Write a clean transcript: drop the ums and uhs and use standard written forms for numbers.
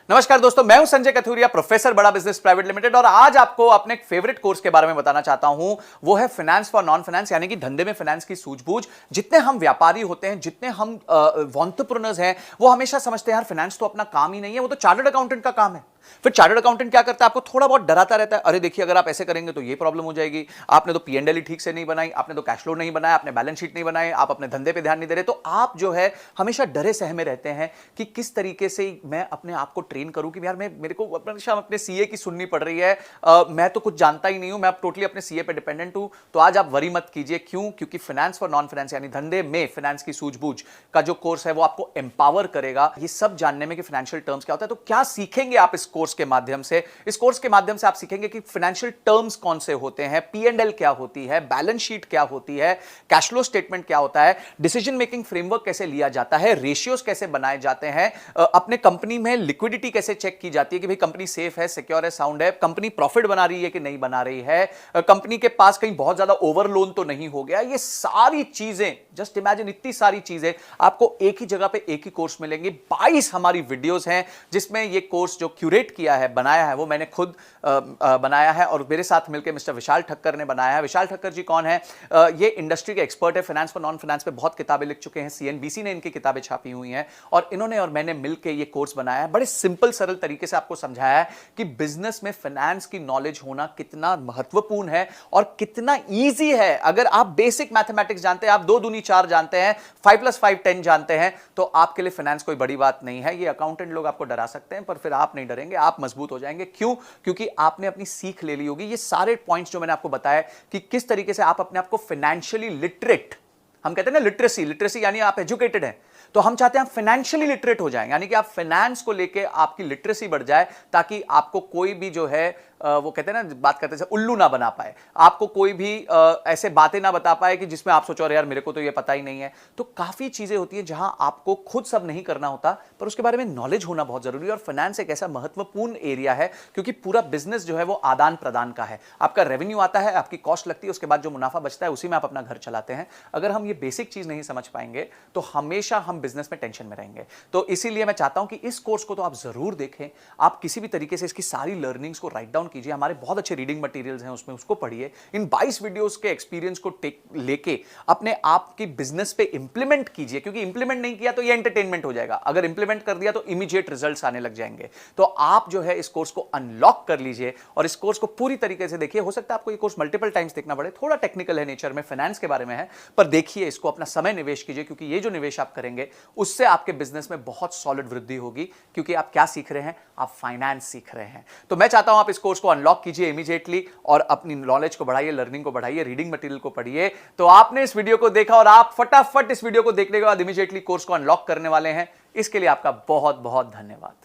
नमस्कार दोस्तों, मैं हूं संजय कथुरिया, प्रोफेसर बड़ा बिजनेस प्राइवेट लिमिटेड। और आज आपको अपने एक फेवरेट कोर्स के बारे में बताना चाहता हूं। वो है फाइनेंस फॉर नॉन फाइनेंस, यानी कि धंधे में फाइनेंस की सूझबूझ। जितने हम व्यापारी होते हैं, जितने हम एंटरप्रेन्योर्स हैं, वो हमेशा समझते हैं यार फाइनेंस तो अपना काम ही नहीं है, वो तो चार्टर्ड अकाउंटेंट का काम है। फिर चार्टर्ड अकाउंटेंट क्या करता है, आपको थोड़ा बहुत डराता रहता है, अरे देखिए अगर आप ऐसे करेंगे तो ये प्रॉब्लम हो जाएगी, आपने तो पी एंड एल ठीक से नहीं बनाई, आपने तो कैश फ्लो नहीं बनाया, आपने बैलेंस शीट नहीं बनाई, आप अपने धंधे पे ध्यान नहीं दे रहे। तो आप जो है हमेशा डरे सहमे रहते हैं कि किस तरीके से मैं अपने आप को ट्रेन करूं कि यार मेरे को अपने सीए की सुननी पड़ रही है, मैं तो कुछ जानता ही नहीं हूं, मैं टोटली अपने सीए पे डिपेंडेंट हूं। तो आज आप वरी मत कीजिए। क्यों? क्योंकि फाइनेंस फॉर नॉन फाइनेंस यानी धंधे में फाइनेंस की सूझबूझ का जो कोर्स है वो आपको एम्पावर करेगा ये सब जानने में कि फाइनेंशियल टर्म्स क्या होता है। तो क्या सीखेंगे आप इस कोर्स के माध्यम से? इस कोर्स के माध्यम से आप सीखेंगे कि फाइनेंशियल टर्म्स कौन से होते हैं, पी एंड एल क्या होती है, बैलेंस शीट क्या होती है, कैश फ्लो स्टेटमेंट क्या होता है, डिसीजन मेकिंग फ्रेमवर्क कैसे लिया जाता है, रेशियोज कैसे बनाए जाते हैं, अपने कंपनी में लिक्विडिटी कैसे चेक की जाती है कि भाई कंपनी सेफ है, सिक्योर है, साउंड है, कंपनी प्रॉफिट बना रही है कि नहीं बना रही है, कंपनी के पास कहीं बहुत ज्यादा ओवर लोन तो नहीं हो गया। ये सारी चीजें, जस्ट इमेजिन, इतनी सारी चीजें आपको एक ही जगह पे एक ही कोर्स मिलेंगी। 22 हमारी वीडियोस हैं जिसमें ये कोर्स जो क्यूरेट किया है, बनाया है, वो मैंने खुद बनाया है और मेरे साथ मिलकर मिस्टर विशाल ठक्कर ने बनाया है। विशाल ठक्कर जी कौन है? ये इंडस्ट्री के एक्सपर्ट है, फाइनेंस फॉर नॉन फाइनेंस पे बहुत किताबें लिख चुके हैं, सीएनबीसी ने इनकी किताबें छापी हुई हैं और इन्होंने और मैंने मिलकर ये कोर्स बनाया है। बड़े सिंपल सरल तरीके से आपको समझाया है कि बिजनेस में फाइनेंस की नॉलेज होना कितना महत्वपूर्ण है और कितना ईजी है। अगर आप बेसिक मैथमेटिक्स जानते हैं, आप 2 दूनी 4 जानते हैं, 5 + 5 10 जानते हैं, तो आपके लिए फाइनेंस कोई बड़ी बात नहीं है। ये अकाउंटेंट लोग आपको डरा सकते हैं पर फिर आप नहीं डरेंगे, आप मजबूत हो जाएंगे। क्यों? क्योंकि आपने अपनी सीख ले ली होगी। ये सारे पॉइंट्स जो मैंने आपको बताया कि किस तरीके से आप अपने आप को फाइनेंशियली लिटरेट, हम कहते हैं ना लिटरेसी यानी आप एजुकेटेड हैं, तो हम चाहते हैं आप फाइनेंशियली लिटरेट हो जाएं, यानी कि आप फाइनेंस को लेके आपकी लिटरेसी बढ़ जाए ताकि आपको कोई भी जो है वो कहते हैं ना, बात करते हैं उल्लू ना बना पाए, आपको कोई भी ऐसे बातें ना बता पाए कि जिसमें आप सोचो अरे यार मेरे को तो ये पता ही नहीं है। तो काफी चीजें होती हैं जहां आपको खुद सब नहीं करना होता पर उसके बारे में नॉलेज होना बहुत जरूरी है। और फाइनेंस एक ऐसा महत्वपूर्ण एरिया है क्योंकि पूरा बिजनेस जो है वो आदान प्रदान का है। आपका रेवेन्यू आता है, आपकी कॉस्ट लगती है, उसके बाद जो मुनाफा बचता है उसी में आप अपना घर चलाते हैं। अगर हम ये बेसिक चीज नहीं समझ पाएंगे तो हमेशा हम बिजनेस में टेंशन में रहेंगे। तो इसीलिए मैं चाहता हूं कि इस कोर्स को तो आप जरूर देखें, आप किसी भी तरीके से इसकी सारी लर्निंग्स को राइट डाउन कीजिए। हमारे बहुत अच्छे रीडिंग मटेरियल्स हैं उसमें, उसको पढ़िए। इन 22 वीडियोस के एक्सपीरियंस को लेके अपने आप की बिजनेस पे इंप्लीमेंट कीजिए, क्योंकि इंप्लीमेंट नहीं किया तो ये एंटरटेनमेंट हो जाएगा, अगर इंप्लीमेंट कर दिया तो इमीडिएट रिजल्ट्स आने लग जाएंगे। तो आप जो है इस कोर्स को अनलॉक कर लीजिए और इस कोर्स को पूरी तरीके से देखिए। हो सकता है आपको ये कोर्स मल्टीपल टाइम्स देखना पड़े, थोड़ा टेक्निकल है नेचर में, फाइनेंस के बारे में है, पर देखिए इसको, अपना समय निवेश कीजिए, क्योंकि ये जो निवेश आप करेंगे उससे आपके बिजनेस में बहुत सॉलिड वृद्धि होगी। क्योंकि आप क्या सीख रहे हैं? आप फाइनेंस सीख रहे हैं। तो मैं चाहता हूं आप इस कोर्स को अनलॉक कीजिए इमीडिएटली और अपनी नॉलेज को बढ़ाइए, लर्निंग को बढ़ाइए, रीडिंग मटेरियल को पढ़िए। तो आपने इस वीडियो को देखा और आप फटाफट इस वीडियो को देखने के बाद इमीडिएटली कोर्स को अनलॉक करने वाले हैं। इसके लिए आपका बहुत बहुत धन्यवाद।